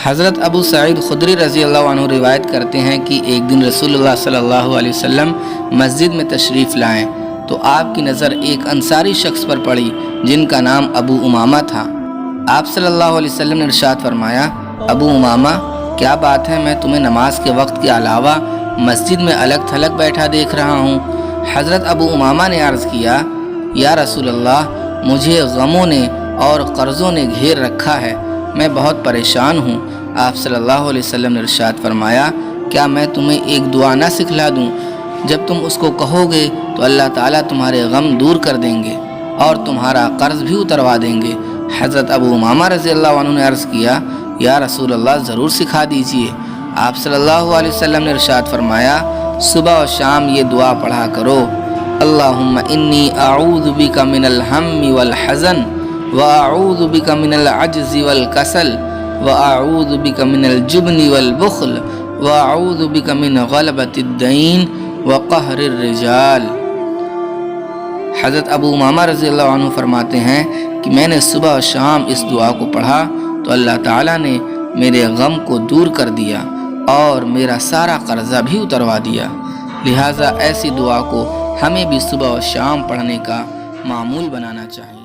حضرت ابو سعید خدری رضی اللہ عنہ روایت کرتے ہیں کہ ایک دن رسول اللہ صلی اللہ علیہ وسلم مسجد میں تشریف لائیں تو آپ کی نظر ایک انصاری شخص پر پڑی جن کا نام ابو امامہ تھا۔ آپ صلی اللہ علیہ وسلم نے ارشاد فرمایا، ابو امامہ کیا بات ہے، میں تمہیں نماز کے وقت کے علاوہ مسجد میں الگ تھلگ بیٹھا دیکھ رہا ہوں۔ حضرت ابو امامہ نے عرض کیا، یا رسول اللہ، مجھے غموں نے اور قرضوں نے گھیر رکھا ہے، میں بہت پریشان ہوں۔ آپ صلی اللہ علیہ وسلم نے ارشاد فرمایا، کیا میں تمہیں ایک دعا نہ سکھلا دوں؟ جب تم اس کو کہو گے تو اللہ تعالیٰ تمہارے غم دور کر دیں گے اور تمہارا قرض بھی اتروا دیں گے۔ حضرت ابو امامہ رضی اللہ عنہ نے عرض کیا، یا رسول اللہ، ضرور سکھا دیجئے۔ آپ صلی اللہ علیہ وسلم نے ارشاد فرمایا، صبح و شام یہ دعا پڑھا کرو، اللہم انی اعوذ بک من الہم والحزن واعوذ بک من العجز والکسل واعوذ بک من الجبن والبخل واعوذ بک من غلبۃ الدین وقہر الرجال۔ حضرت ابو امامہ رضی اللہ عنہ فرماتے ہیں کہ میں نے صبح و شام اس دعا کو پڑھا تو اللہ تعالیٰ نے میرے غم کو دور کر دیا اور میرا سارا قرضہ بھی اتروا دیا۔ لہٰذا ایسی دعا کو ہمیں بھی صبح و شام پڑھنے کا معمول بنانا چاہیے۔